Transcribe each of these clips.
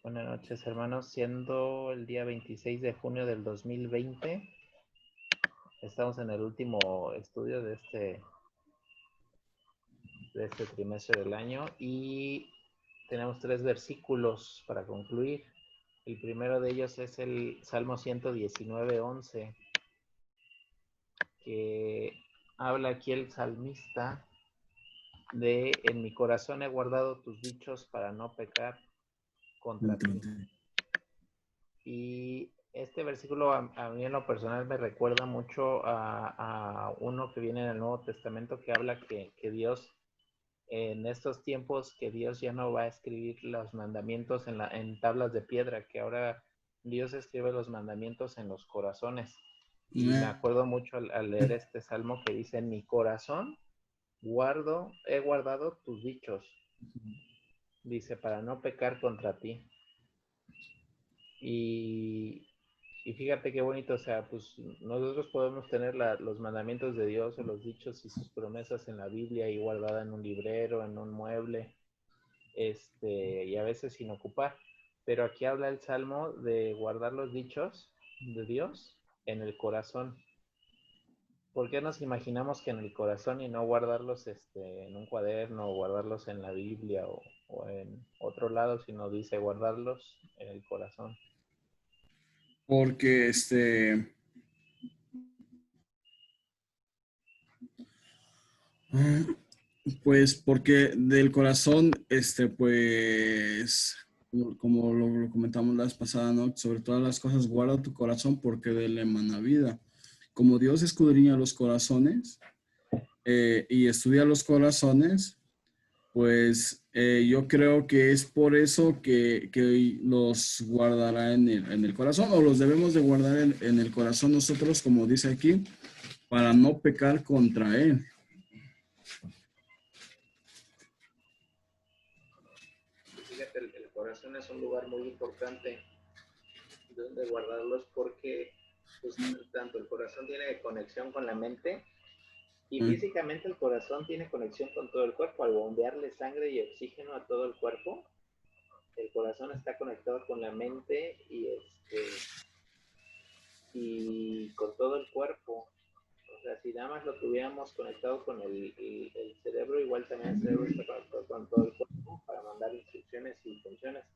Buenas noches, hermanos. Siendo el día 26 de junio del 2020, estamos en el último estudio de este trimestre del año y tenemos 3 versículos para concluir. El primero de ellos es el Salmo 119:11, que habla aquí el salmista de: en mi corazón he guardado tus dichos para no pecar contra ti. Y este versículo a mí en lo personal me recuerda mucho a uno que viene en el Nuevo Testamento, que habla que Dios, en estos tiempos, que Dios ya no va a escribir los mandamientos en tablas de piedra, que ahora Dios escribe los mandamientos en los corazones. Y me acuerdo mucho al leer este salmo que dice: en mi corazón he guardado tus dichos, dice, para no pecar contra ti. Y fíjate qué bonito, o sea, pues nosotros podemos tener los mandamientos de Dios o los dichos y sus promesas en la Biblia y guardada en un librero, en un mueble, y a veces sin ocupar. Pero aquí habla el Salmo de guardar los dichos de Dios en el corazón. ¿Por qué nos imaginamos que en el corazón y no guardarlos en un cuaderno o guardarlos en la Biblia o en otro lado, sino dice guardarlos en el corazón? Porque pues porque del corazón, pues, como lo comentamos la vez pasada, ¿no? Sobre todas las cosas, guarda tu corazón porque de él emana vida. Como Dios escudriña los corazones y estudia los corazones, pues yo creo que es por eso que los guardará en el corazón, o los debemos de guardar en el corazón nosotros, como dice aquí, para no pecar contra él. Fíjate, el corazón es un lugar muy importante donde guardarlos, porque pues, tanto el corazón tiene conexión con la mente y físicamente el corazón tiene conexión con todo el cuerpo. Al bombearle sangre y oxígeno a todo el cuerpo, el corazón está conectado con la mente y con todo el cuerpo. O sea, si nada más lo tuviéramos conectado con el cerebro, igual también el cerebro está conectado con todo el cuerpo para mandar instrucciones y funciones.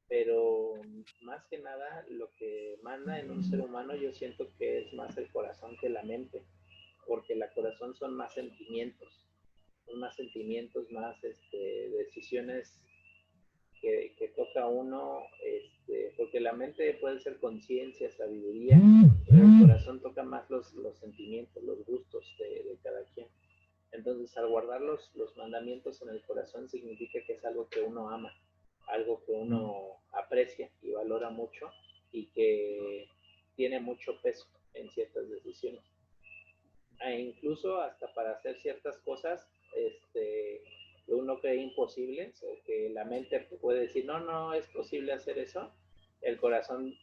Pero más que nada, lo que manda en un ser humano, yo siento que es más el corazón que la mente, porque el corazón son más sentimientos, más decisiones que toca uno, porque la mente puede ser conciencia, sabiduría, pero el corazón toca más los sentimientos, los gustos de cada quien. Entonces, al guardar los mandamientos en el corazón, significa que es algo que uno ama, algo que uno aprecia y valora mucho y que tiene mucho peso en ciertas decisiones. Incluso hasta para hacer ciertas cosas, que uno cree imposibles, o que la mente puede decir, no, no es posible hacer eso, el corazón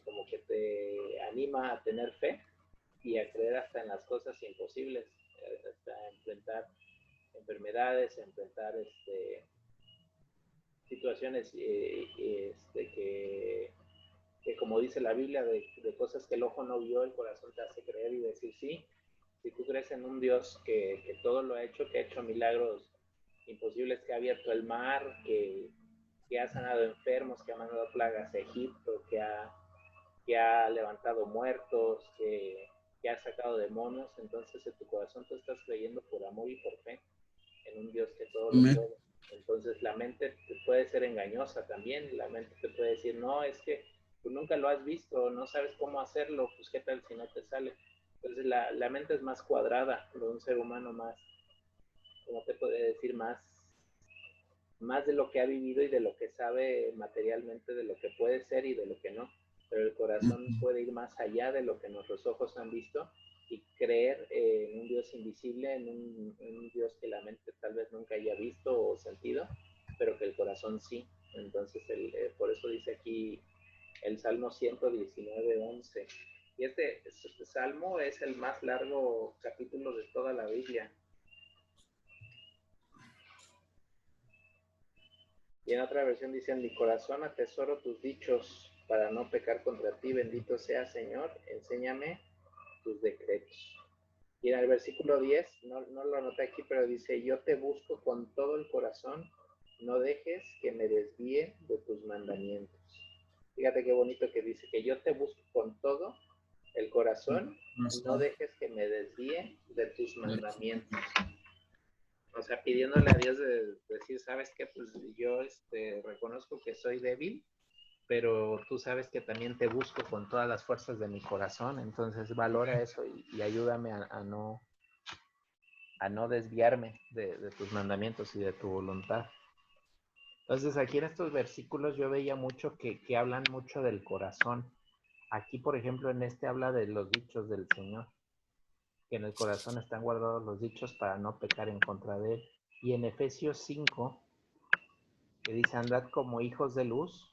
como que te anima a tener fe y a creer hasta en las cosas imposibles, hasta enfrentar enfermedades, enfrentar situaciones que como dice la Biblia, de cosas que el ojo no vio, el corazón te hace creer y decir sí. Si tú crees en un Dios que todo lo ha hecho, que ha hecho milagros imposibles, que ha abierto el mar, que ha sanado enfermos, que ha mandado plagas a Egipto, que ha levantado muertos, que ha sacado demonios, entonces en tu corazón tú estás creyendo por amor y por fe en un Dios que todo lo puede. Entonces la mente puede ser engañosa también, la mente te puede decir, no, es que tú nunca lo has visto, no sabes cómo hacerlo, pues qué tal si no te sale. Entonces la mente es más cuadrada, de un ser humano más, ¿cómo te puede decir? Más de lo que ha vivido y de lo que sabe materialmente, de lo que puede ser y de lo que no. Pero el corazón puede ir más allá de lo que nuestros ojos han visto y creer en un Dios invisible, en un Dios que la mente tal vez nunca haya visto o sentido, pero que el corazón sí. Entonces, por eso dice aquí el Salmo 119:11. Y este salmo es el más largo capítulo de toda la Biblia. Y en otra versión dice, en mi corazón atesoro tus dichos para no pecar contra ti. Bendito sea, Señor, enséñame tus decretos. Y en el versículo 10, no lo anoté aquí, pero dice, yo te busco con todo el corazón, no dejes que me desvíe de tus mandamientos. Fíjate qué bonito que dice, que yo te busco con todo el corazón, no dejes que me desvíe de tus mandamientos. O sea, pidiéndole a Dios de decir, ¿sabes qué? Pues yo reconozco que soy débil, pero tú sabes que también te busco con todas las fuerzas de mi corazón, entonces valora eso y ayúdame a no desviarme de tus mandamientos y de tu voluntad. Entonces aquí en estos versículos yo veía mucho que hablan mucho del corazón. Aquí, por ejemplo, en este habla de los dichos del Señor, que en el corazón están guardados los dichos para no pecar en contra de él. Y en Efesios 5, que dice, andad como hijos de luz,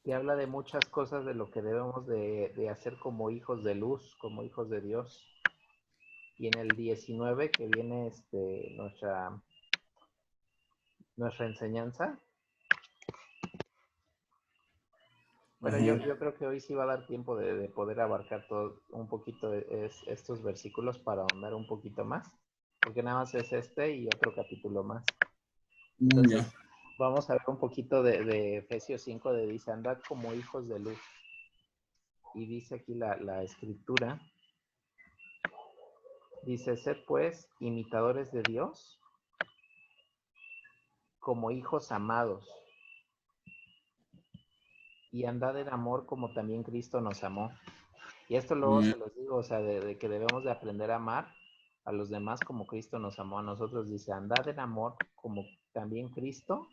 que habla de muchas cosas de lo que debemos de hacer como hijos de luz, como hijos de Dios. Y en el 19, que viene nuestra enseñanza. Bueno, yo creo que hoy sí va a dar tiempo de poder abarcar todo un poquito estos versículos para ahondar un poquito más, porque nada más es este y otro capítulo más. Entonces, vamos a ver un poquito de Efesios 5, de dice, andad como hijos de luz. Y dice aquí la escritura, dice, sed pues imitadores de Dios como hijos amados, y andad en amor como también Cristo nos amó. Y esto luego se los digo, o sea, de que debemos de aprender a amar a los demás como Cristo nos amó a nosotros. Dice, andad en amor como también Cristo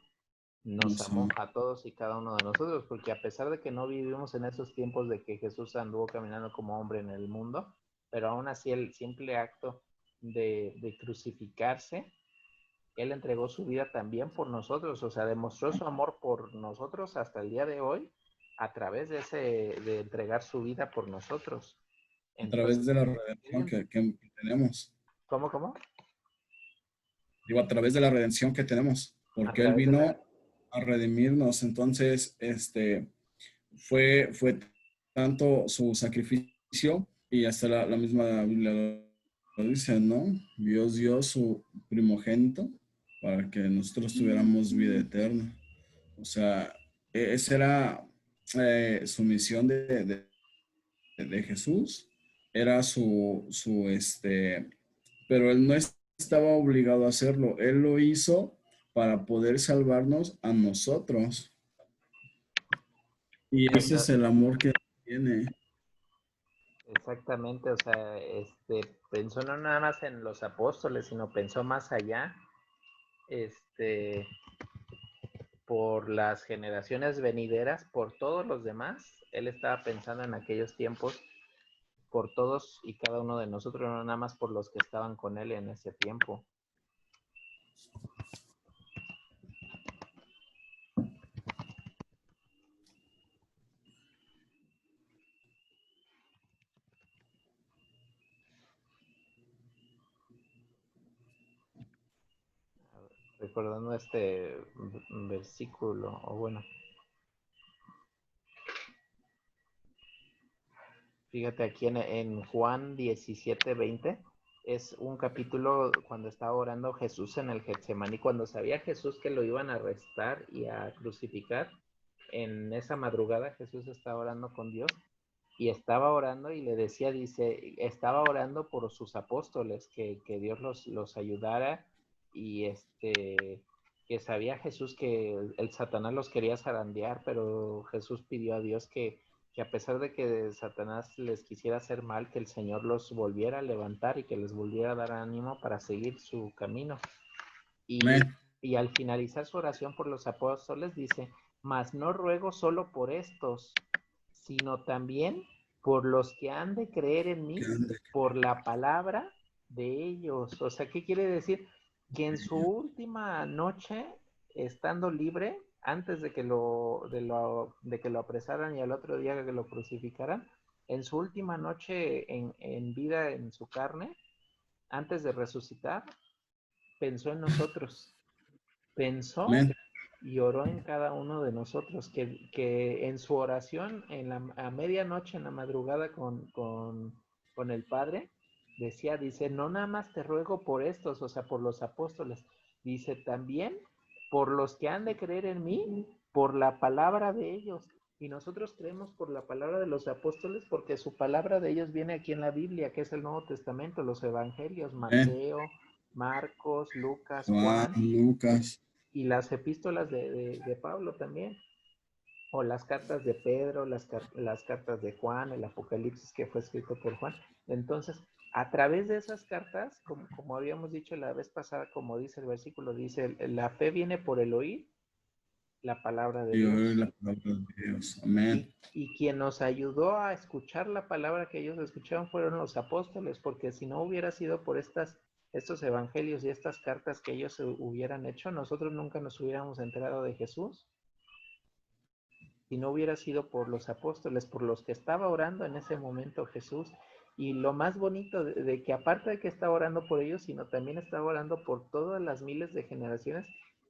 nos amó a todos y cada uno de nosotros, porque a pesar de que no vivimos en esos tiempos de que Jesús anduvo caminando como hombre en el mundo, pero aún así el simple acto de crucificarse, Él entregó su vida también por nosotros, o sea, demostró su amor por nosotros hasta el día de hoy a través de entregar su vida por nosotros. Entonces, a través de la redención que tenemos. ¿Cómo? Digo, a través de la redención que tenemos, porque Él vino a redimirnos. Entonces, fue tanto su sacrificio, y hasta la misma Biblia lo dice, ¿no? Dios dio su primogénito para que nosotros tuviéramos vida eterna. O sea, esa era su misión de Jesús, era pero él no estaba obligado a hacerlo, él lo hizo para poder salvarnos a nosotros. Y ese es el amor que tiene. Exactamente, o sea, pensó no nada más en los apóstoles, sino pensó más allá, por las generaciones venideras, por todos los demás. Él estaba pensando en aquellos tiempos por todos y cada uno de nosotros, no nada más por los que estaban con él en ese tiempo. Recordando este versículo, o bueno, fíjate aquí en Juan 17:20, es un capítulo cuando estaba orando Jesús en el Getsemaní, cuando sabía Jesús que lo iban a arrestar y a crucificar. En esa madrugada Jesús estaba orando con Dios y estaba orando y le decía, dice, estaba orando por sus apóstoles, que Dios los ayudara, y que sabía Jesús que el Satanás los quería zarandear, pero Jesús pidió a Dios que a pesar de que Satanás les quisiera hacer mal, que el Señor los volviera a levantar y que les volviera a dar ánimo para seguir su camino. Y al finalizar su oración por los apóstoles dice, mas no ruego solo por estos, sino también por los que han de creer en mí por la palabra de ellos. O sea, ¿qué quiere decir? Que en su última noche, estando libre, antes de que lo apresaran y al otro día que lo crucificaran, en su última noche en vida, en su carne, antes de resucitar, pensó en nosotros. pensó Amén. y oró en cada uno de nosotros, que en su oración a medianoche, en la madrugada con el Padre, dice, no nada más te ruego por estos, o sea, por los apóstoles, dice también por los que han de creer en mí, por la palabra de ellos. Y nosotros creemos por la palabra de los apóstoles porque su palabra de ellos viene aquí en la Biblia, que es el Nuevo Testamento, los evangelios, Amén. Mateo, Marcos, Lucas, Juan, Juan, Lucas. y las epístolas de Pablo también, o las cartas de Pedro, las cartas de Juan, el Apocalipsis que fue escrito por Juan. Entonces, a través de esas cartas, como habíamos dicho la vez pasada, como dice el versículo, dice, la fe viene por el oír la palabra de Y oír Dios. la palabra de Dios. Amén. Y quien nos ayudó a escuchar la palabra que ellos escucharon fueron los apóstoles, porque si no hubiera sido por estos evangelios y estas cartas que ellos hubieran hecho, nosotros nunca nos hubiéramos enterado de Jesús. Si no hubiera sido por los apóstoles, por los que estaba orando en ese momento Jesús. Y lo más bonito de que aparte de que estaba orando por ellos, sino también estaba orando por todas las miles de generaciones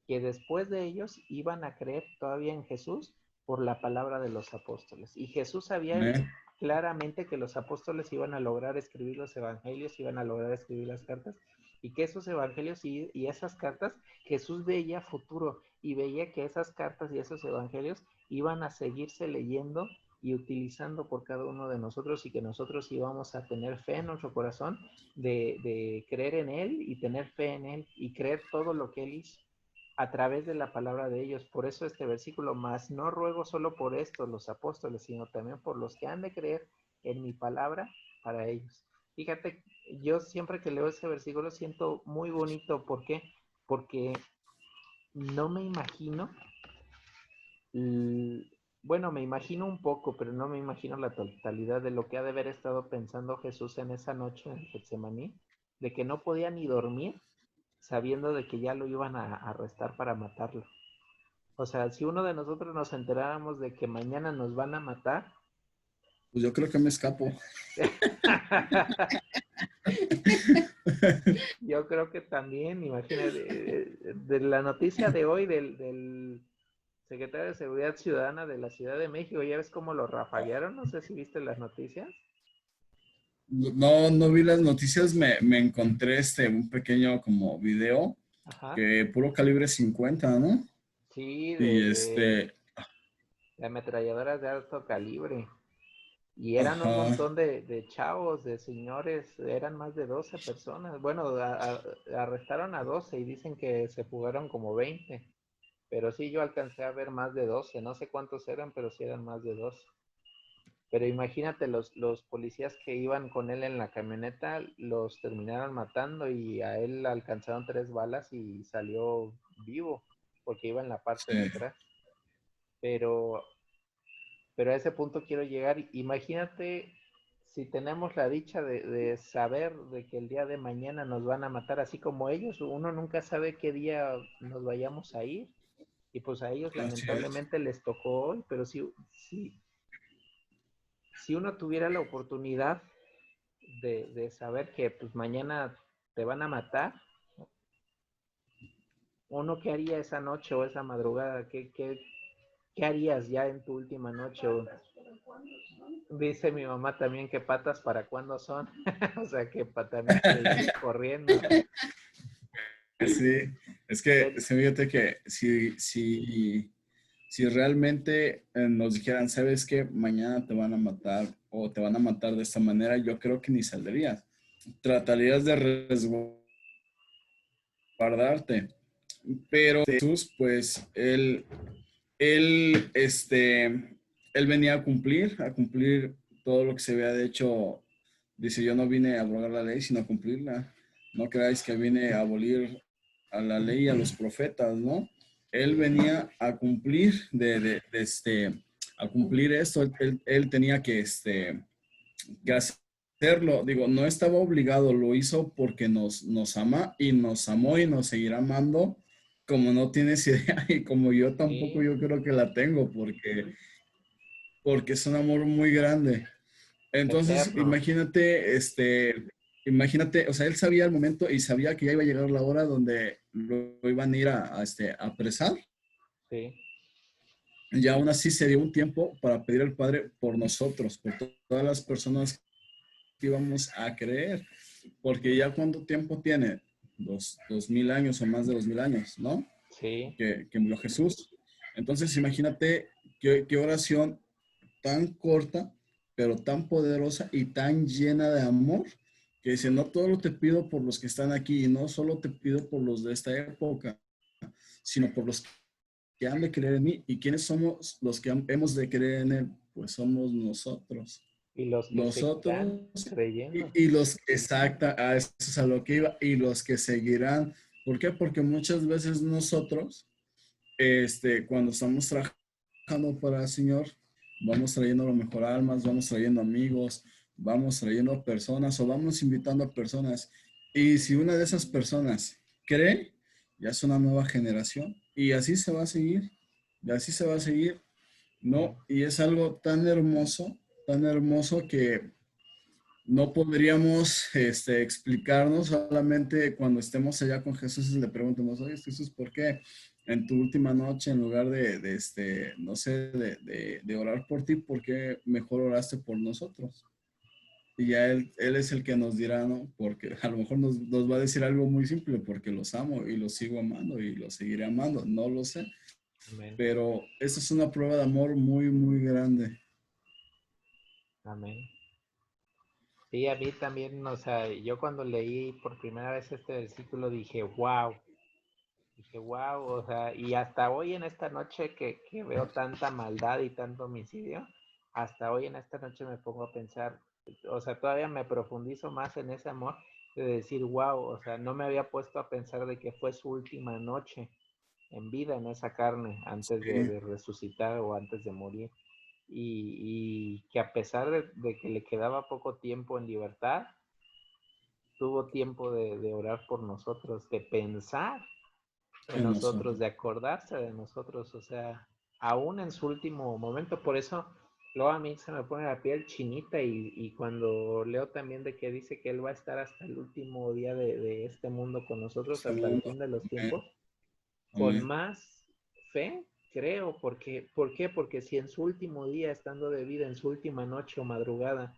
que después de ellos iban a creer todavía en Jesús por la palabra de los apóstoles. Y Jesús sabía Amén. claramente que los apóstoles iban a lograr escribir los evangelios, iban a lograr escribir las cartas, y que esos evangelios y esas cartas, Jesús veía futuro y veía que esas cartas y esos evangelios iban a seguirse leyendo y utilizando por cada uno de nosotros, y que nosotros íbamos a tener fe en nuestro corazón de creer en Él y tener fe en Él y creer todo lo que Él hizo a través de la palabra de ellos. Por eso este versículo, más no ruego solo por estos, los apóstoles, sino también por los que han de creer en mi palabra para ellos. Fíjate, yo siempre que leo ese versículo siento muy bonito. ¿Por qué? Porque no me imagino, bueno, me imagino un poco, pero no me imagino la totalidad de lo que ha de haber estado pensando Jesús en esa noche en Getsemaní, de que no podía ni dormir sabiendo de que ya lo iban a arrestar para matarlo. O sea, si uno de nosotros nos enteráramos de que mañana nos van a matar, Pues yo creo que me escapo. yo creo que también, imagínate, de la noticia de hoy del secretario de Seguridad Ciudadana de la Ciudad de México, ¿ya ves cómo lo rafaguearon? No sé si viste las noticias. No, no vi las noticias, me encontré un pequeño como video Ajá. que puro calibre 50, ¿no? Sí, Y de ametralladoras de alto calibre. Y eran un ajá, montón de chavos, de señores, eran más de 12 personas. Bueno, arrestaron a 12 y dicen que se fugaron como 20. Pero sí, yo alcancé a ver más de 12. No sé cuántos eran, pero sí eran más de 12. Pero imagínate, los policías que iban con él en la camioneta los terminaron matando, y a él alcanzaron 3 balas y salió vivo porque iba en la parte de sí. atrás. Pero a ese punto quiero llegar. Imagínate si tenemos la dicha de saber de que el día de mañana nos van a matar así como ellos. Uno nunca sabe qué día nos vayamos a ir, y pues a ellos Así es. lamentablemente les tocó hoy. Pero si uno tuviera la oportunidad de saber que pues mañana te van a matar, ¿uno qué haría esa noche o esa madrugada? ¿Qué harías ya en tu última noche? Dice mi mamá también que patas para cuándo son. O sea, que también quiere ir corriendo. Sí, es que Pero, fíjate que si realmente nos dijeran, ¿sabes qué? Mañana te van a matar o te van a matar de esta manera, yo creo que ni saldrías. Tratarías de resguardarte. Pero Jesús, pues, él venía a cumplir todo lo que se había hecho. Dice, yo no vine a abrogar la ley, sino a cumplirla. No creáis que vine a abolir a la ley y a los profetas, ¿no? Él venía a cumplir a cumplir esto. Él tenía que hacerlo. Digo, no estaba obligado, lo hizo porque nos ama y nos amó y nos seguirá amando como no tienes idea, y como yo tampoco sí, yo creo que la tengo, porque es un amor muy grande. Entonces, eterno. imagínate, imagínate, o sea, él sabía el momento y sabía que ya iba a llegar la hora donde lo iban a ir a apresar. Sí, Y aún así se dio un tiempo para pedir al Padre por nosotros, por todas las personas que íbamos a creer, porque ya cuánto tiempo tiene, 2000 años o más de 2000 años, ¿no? sí, Que murió Jesús. Entonces imagínate qué oración tan corta, pero tan poderosa y tan llena de amor, que dice, no todo te pido por los que están aquí, y no solo te pido por los de esta época, sino por los que han de creer en mí. ¿Y quiénes somos los que hemos de creer en él? Pues somos nosotros. y los que seguirán Nosotros creyendo. y los, exacta, a eso es a lo que iba, y los que seguirán. ¿Por qué? Porque muchas veces nosotros, cuando estamos trabajando para el Señor, vamos trayendo a lo mejor almas, vamos trayendo amigos, vamos trayendo personas o vamos invitando a personas. Y si una de esas personas cree, ya es una nueva generación y así se va a seguir, y así se va a seguir, Sí, ¿no? Y es algo tan hermoso que no podríamos explicarnos solamente cuando estemos allá con Jesús y le preguntemos, oye, Jesús, ¿por qué en tu última noche, en lugar no sé, de orar por ti, por qué mejor oraste por nosotros? Y ya él es el que nos dirá, ¿no? Porque a lo mejor nos va a decir algo muy simple, porque los amo y los sigo amando y los seguiré amando, no lo sé. amén, Pero esa es una prueba de amor muy, muy grande. amén. Sí, a mí también, o sea, yo cuando leí por primera vez este versículo dije, wow, o sea, y hasta hoy en esta noche que veo tanta maldad y tanto homicidio, hasta hoy en esta noche me pongo a pensar, o sea, todavía me profundizo más en ese amor de decir, wow, o sea, no me había puesto a pensar de que fue su última noche en vida en esa carne antes Sí, de resucitar o antes de morir. Y que a pesar de que le quedaba poco tiempo en libertad, tuvo tiempo de orar por nosotros, de pensar en en nosotros, nosotros. de acordarse de nosotros, o sea, aún en su último momento, por eso luego a mí se me pone la piel chinita y cuando leo también de que dice que Él va a estar hasta el último día de este mundo con nosotros, Este hasta el mundo. fin de los Amén. tiempos, con Amén. más fe, creo, porque, ¿por qué? Porque si en su último día, estando de vida, en su última noche o madrugada,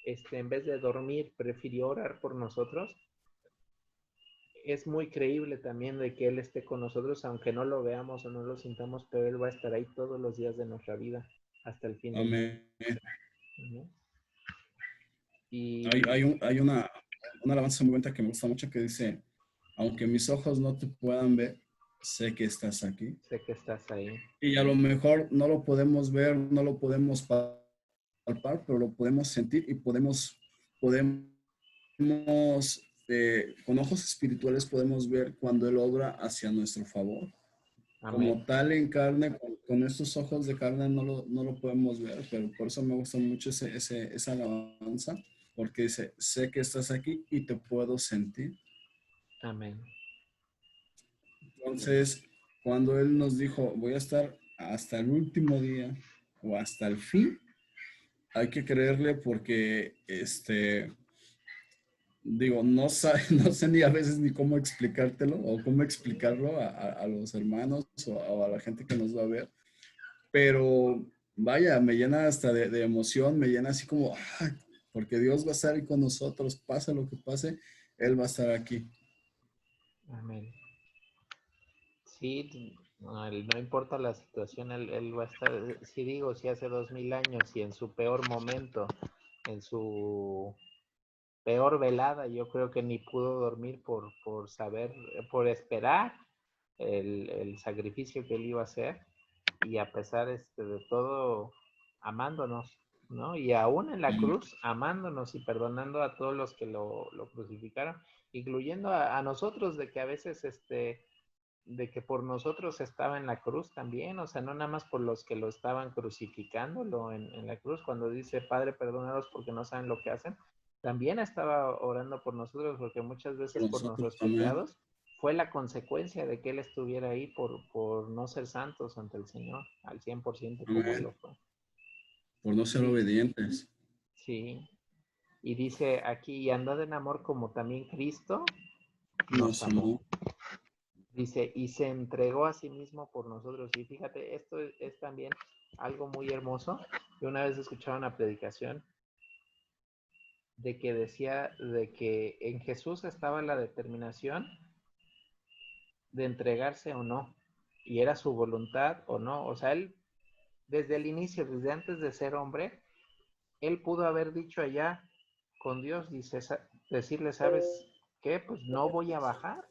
en vez de dormir, prefirió orar por nosotros, es muy creíble también de que Él esté con nosotros, aunque no lo veamos o no lo sintamos, pero Él va a estar ahí todos los días de nuestra vida, hasta el fin del mundo. Amén. ¿No? Hay, Y hay, un, hay una alabanza muy bonita que me gusta mucho que dice, aunque mis ojos no te puedan ver, sé que estás aquí. sé que estás ahí. Y a lo mejor no lo podemos ver, no lo podemos palpar, pero lo podemos sentir y podemos con ojos espirituales podemos ver cuando Él obra hacia nuestro favor. Amén. Como tal en carne, con estos ojos de carne no lo podemos ver, pero por eso me gusta mucho esa alabanza, porque dice, sé que estás aquí y te puedo sentir. Amén. Entonces, cuando Él nos dijo, voy a estar hasta el último día o hasta el fin, hay que creerle porque, digo, no sé ni a veces ni cómo explicártelo o cómo explicarlo a los hermanos o a la gente que nos va a ver, pero vaya, me llena hasta de emoción, me llena así como, porque Dios va a estar ahí con nosotros, pase lo que pase, Él va a estar aquí. Amén. Sí, no, no importa la situación, él va a estar, si digo, si hace 2000 años y en su peor momento, en su peor velada, yo creo que ni pudo dormir por saber, por esperar el sacrificio que él iba a hacer y a pesar de todo, amándonos, ¿no? Y aún en la cruz, amándonos y perdonando a todos los que lo crucificaron, incluyendo a nosotros, de que a veces, de que por nosotros estaba en la cruz también, o sea, no nada más por los que lo estaban crucificándolo en la cruz, cuando dice, Padre, perdónalos porque no saben lo que hacen, también estaba orando por nosotros, porque muchas Por veces por nosotros, nuestros amén. pecados fue la consecuencia de que Él estuviera ahí por no ser santos ante el Señor al 100% como Él Amén. lo fue. Por no ser Y obedientes. sí, Y dice aquí, y andad en amor como también Cristo nos Nos amó. amó. Dice, y se entregó a sí mismo por nosotros. Y fíjate, esto es también algo muy hermoso. Yo una vez escuchaba una predicación de que decía de que en Jesús estaba la determinación de entregarse o no, y era su voluntad o no. O sea, él desde el inicio, desde antes de ser hombre, él pudo haber dicho allá con Dios, dice, decirle, ¿sabes qué? Pues no voy a bajar,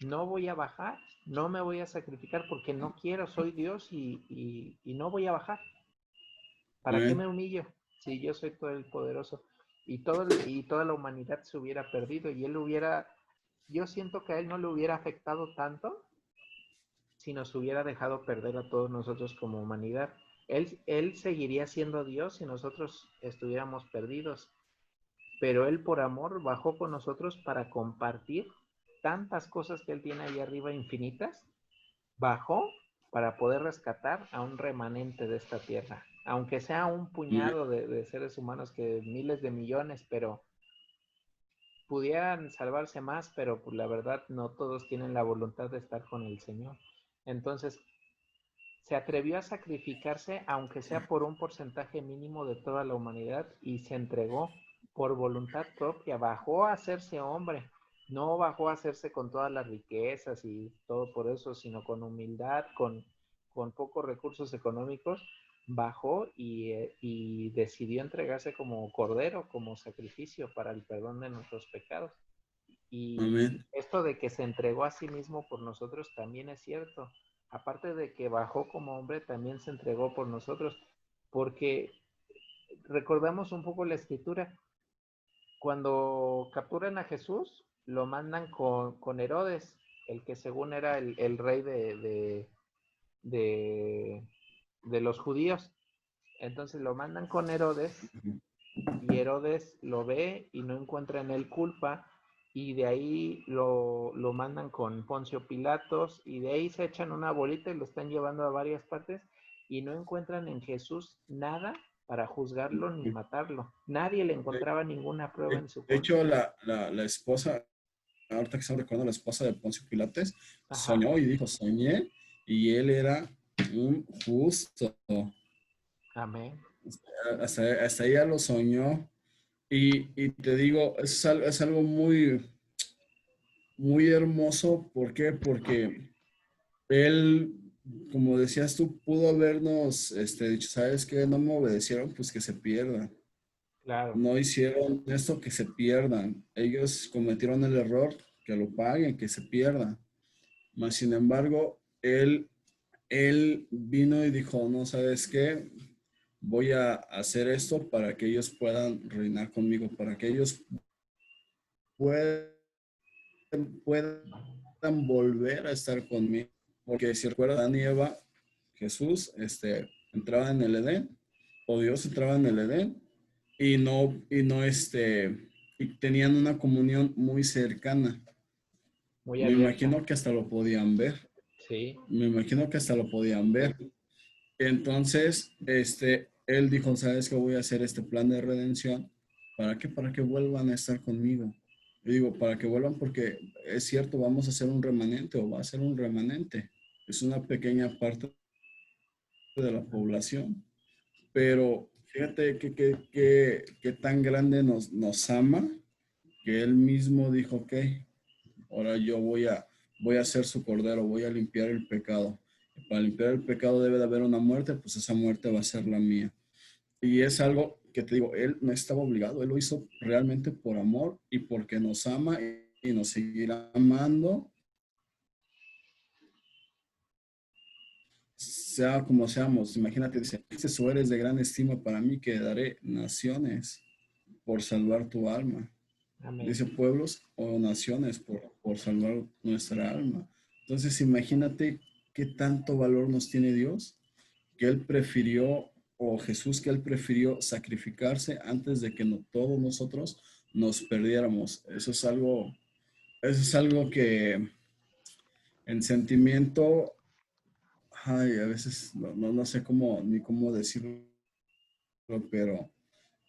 no voy a bajar, no me voy a sacrificar porque no quiero, soy Dios y no voy a bajar. ¿Para qué me Amén. humillo si yo soy todo el poderoso? Y toda la humanidad se hubiera perdido y él hubiera, yo siento que a él no le hubiera afectado tanto si nos hubiera dejado perder a todos nosotros como humanidad. Él seguiría siendo Dios si nosotros estuviéramos perdidos, pero Él por amor bajó con nosotros para compartir tantas cosas que Él tiene ahí arriba infinitas, bajó para poder rescatar a un remanente de esta tierra, aunque sea un Amén. puñado de seres humanos, que miles de millones, pero pudieran salvarse más, pero pues, la verdad no todos tienen la voluntad de estar con el Señor. Entonces, se atrevió a sacrificarse, aunque sea por un porcentaje mínimo de toda la humanidad, y se entregó por voluntad propia, bajó a hacerse hombre, no bajó a hacerse con todas las riquezas y todo por eso, sino con humildad, con pocos recursos económicos, bajó y decidió entregarse como cordero, como sacrificio para el perdón de nuestros pecados. Y Amén. esto de que se entregó a sí mismo por nosotros también es cierto. Aparte de que bajó como hombre, también se entregó por nosotros, porque recordamos un poco la escritura. Cuando capturan a Jesús, lo mandan con Herodes, el que según era el rey de, de los judíos. Entonces lo mandan con Herodes y Herodes lo ve y no encuentra en él culpa, y de ahí lo mandan con Poncio Pilatos y de ahí se echan una bolita y lo están llevando a varias partes y no encuentran en Jesús nada para juzgarlo ni matarlo. Nadie le encontraba ninguna prueba en su De contra. hecho, la esposa, ahorita que estamos recordando, la esposa de Poncio Pilates, Ajá, soñó y dijo, soñé, y él era un justo. amén. Hasta ella lo soñó. Y te digo, es algo muy, muy hermoso. ¿Por qué? Porque él, como decías tú, pudo habernos dicho, ¿sabes qué? No me obedecieron, pues que se pierdan. Claro, No hicieron esto, que se pierdan. Ellos cometieron el error, que lo paguen, que se pierdan. Mas, sin embargo, él vino y dijo, no, ¿sabes qué? Voy a hacer esto para que ellos puedan reinar conmigo, para que ellos puedan, puedan volver a estar conmigo. Porque si recuerdan, Adán y Eva, Jesús, entraba en el Edén, o Dios entraba en el Edén, y tenían una comunión muy cercana. muy Me abierta. imagino que hasta lo podían ver. Sí, Me imagino que hasta lo podían ver. Entonces, él dijo, ¿sabes qué? Voy a hacer este plan de redención. ¿Para qué? Para que vuelvan a estar conmigo. Yo digo, para que vuelvan porque es cierto, vamos a hacer un remanente o va a ser un remanente. Es una pequeña parte de la población. Pero fíjate que tan grande nos ama que él mismo dijo, ok, ahora yo voy a ser su cordero, voy a limpiar el pecado. Para limpiar el pecado debe de haber una muerte, pues esa muerte va a ser la mía. Y es algo que te digo, él no estaba obligado, él lo hizo realmente por amor y porque nos ama y nos seguirá amando, sea como seamos. Imagínate, dice, tú eres de gran estima para mí que daré naciones por salvar tu alma. amén. Dice pueblos o naciones por salvar nuestra alma. Entonces imagínate qué tanto valor nos tiene Dios, que Él prefirió, o Jesús, que Él prefirió sacrificarse antes de que todos nosotros nos perdiéramos. Eso es algo que en sentimiento, ay, a veces no sé cómo ni cómo decirlo, pero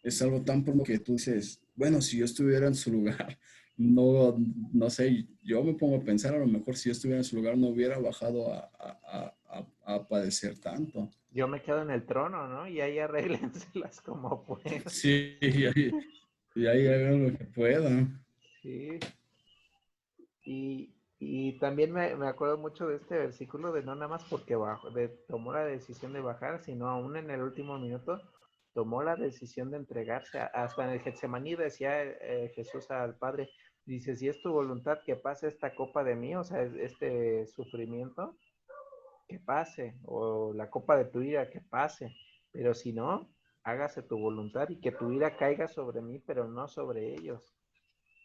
es algo tan profundo que tú dices, bueno, si yo estuviera en su lugar, no, no sé, yo me pongo a pensar, a lo mejor si yo estuviera en su lugar no hubiera bajado a padecer tanto. Yo me quedo en el trono, ¿no? Y ahí arréglenselas como puedan. Sí, y ahí hagan lo que puedan. Sí. Y también me acuerdo mucho de este versículo de no nada más porque tomó la decisión de bajar, sino aún en el último minuto tomó la decisión de entregarse. Hasta en el Getsemaní decía Jesús al Padre, dice, si es tu voluntad que pase esta copa de mí, o sea, este sufrimiento, que pase, o la copa de tu ira, que pase, pero si no, hágase tu voluntad y que tu ira caiga sobre mí, pero no sobre ellos.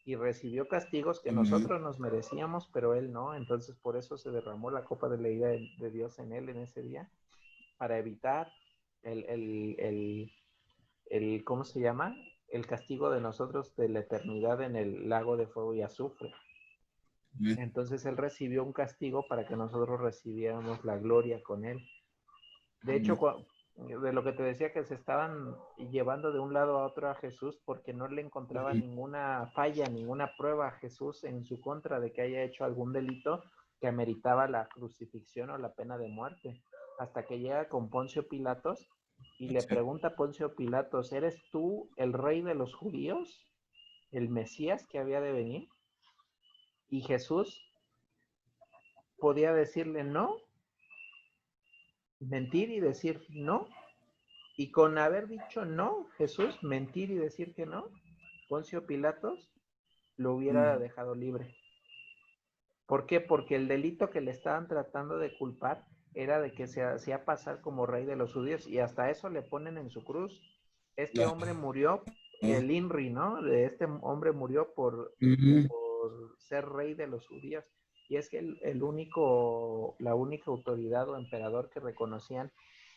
Y recibió castigos que Amén. nosotros nos merecíamos, pero él no. Entonces por eso se derramó la copa de la ira de Dios en él en ese día, para evitar el, el, el, ¿cómo se llama? El castigo de nosotros de la eternidad en el lago de fuego y azufre. Amén. Entonces él recibió un castigo para que nosotros recibiéramos la gloria con él. De hecho, Amén. de lo que te decía, que se estaban llevando de un lado a otro a Jesús porque no le encontraba Ujú. ninguna falla, ninguna prueba a Jesús en su contra de que haya hecho algún delito que ameritaba la crucifixión o la pena de muerte. Hasta que llega con Poncio Pilatos y le Así es. pregunta a Poncio Pilatos, ¿eres tú el rey de los judíos? ¿El Mesías que había de venir? Y Jesús podía decirle no, mentir y decir no. Y con haber dicho no, Jesús, mentir y decir que no, Poncio Pilatos lo hubiera Ujú. dejado libre. ¿Por qué? Porque el delito que le estaban tratando de culpar era de que se hacía pasar como rey de los judíos y hasta eso le ponen en su cruz. Este hombre murió, Ah, el INRI, ¿no? De este hombre murió ujú. por ser rey de los judíos. Y es que la única autoridad o emperador que reconocían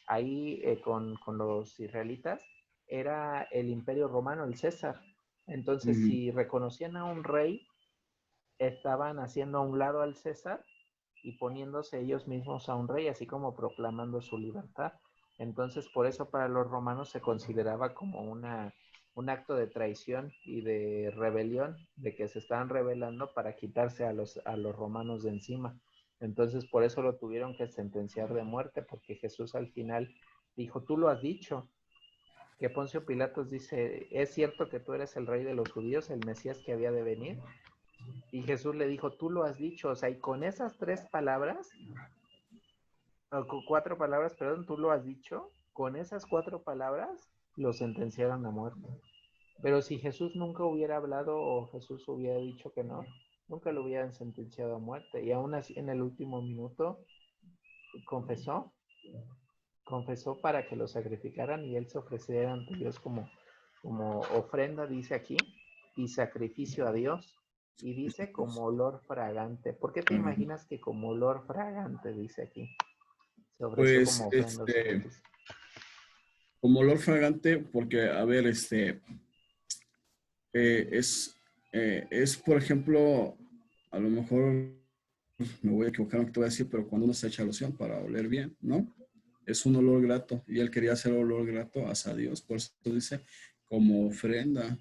ahí con los israelitas era el imperio romano, el César. Entonces, Ujú. si reconocían a un rey, estaban haciendo a un lado al César y poniéndose ellos mismos a un rey, así como proclamando su libertad. Entonces, por eso para los romanos se consideraba como un acto de traición y de rebelión, de que se estaban rebelando para quitarse a los romanos de encima. Entonces, por eso lo tuvieron que sentenciar de muerte, porque Jesús al final dijo, tú lo has dicho, que Poncio Pilatos dice, ¿es cierto que tú eres el rey de los judíos, el Mesías que había de venir? Y Jesús le dijo, tú lo has dicho, o sea, y con esas tres palabras, o con cuatro palabras, perdón, tú lo has dicho, con esas cuatro palabras lo sentenciaron a muerte. Pero si Jesús nunca hubiera hablado o Jesús hubiera dicho que no, nunca lo hubieran sentenciado a muerte. Y aún así en el último minuto confesó, confesó para que lo sacrificaran y él se ofreciera ante Dios como ofrenda, dice aquí, y sacrificio a Dios. Y dice como olor fragante. ¿Por qué te Ajá. imaginas que como olor fragante, dice aquí? Se ofreció Pues, como ofrenda o sacrificio. como olor fragante, porque, a ver, eh, es, por ejemplo, a lo mejor me voy a equivocar en lo que te voy a decir, pero cuando uno se echa loción para oler bien, ¿no? Es un olor grato y él quería hacer olor grato hacia Dios, por eso dice como ofrenda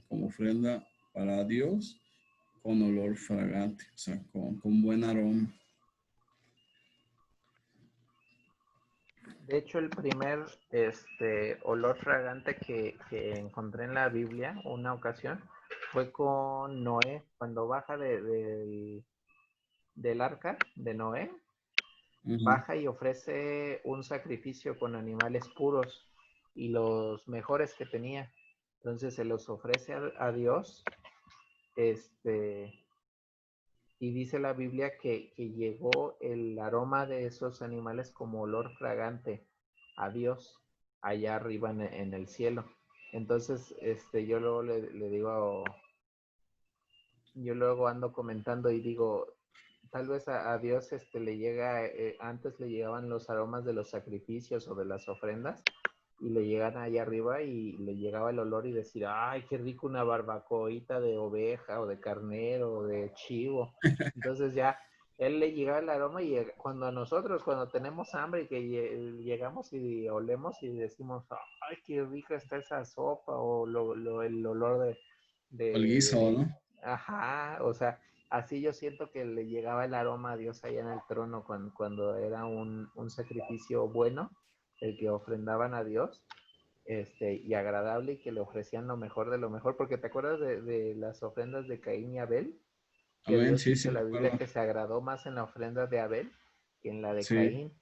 para Dios con olor fragante, o sea, con buen aroma. De hecho, el primer olor fragante que encontré en la Biblia una ocasión fue con Noé, cuando baja del arca de Noé, Ujú. baja y ofrece un sacrificio con animales puros y los mejores que tenía. Entonces se los ofrece a Dios, este, y dice la Biblia que llegó el aroma de esos animales como olor fragante a Dios allá arriba en el cielo. Entonces, yo luego le digo, yo luego ando comentando y digo, tal vez a Dios le llega, antes le llegaban los aromas de los sacrificios o de las ofrendas y le llegan ahí arriba y le llegaba el olor y decir, ay, qué rico una barbacoita de oveja o de carnero o de chivo. Entonces ya él le llegaba el aroma y cuando a nosotros, cuando tenemos hambre y que llegamos y olemos y decimos, ay, qué rica está esa sopa o el olor O el guiso, de, ¿no? ajá, o sea, así yo siento que le llegaba el aroma a Dios allá en el trono cuando era un sacrificio bueno, el que ofrendaban a Dios, y agradable y que le ofrecían lo mejor de lo mejor, porque te acuerdas de las ofrendas de Caín y Abel, que Amén, Dios sí, dice sí, en la Biblia recuerdo. que se agradó más en la ofrenda de Abel que en la de Sí, Caín,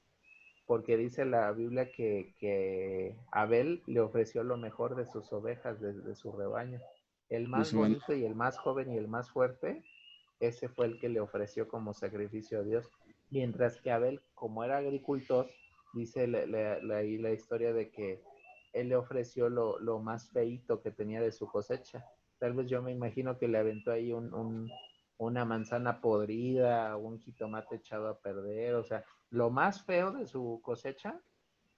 porque dice la Biblia que Abel le ofreció lo mejor de sus ovejas, de su rebaño. El de más su mano. bonito y el más joven y el más fuerte, ese fue el que le ofreció como sacrificio a Dios. Mientras que Abel, como era agricultor, dice la historia de que él le ofreció lo más feito que tenía de su cosecha. Tal vez yo me imagino que le aventó ahí una manzana podrida, un jitomate echado a perder, o sea, lo más feo de su cosecha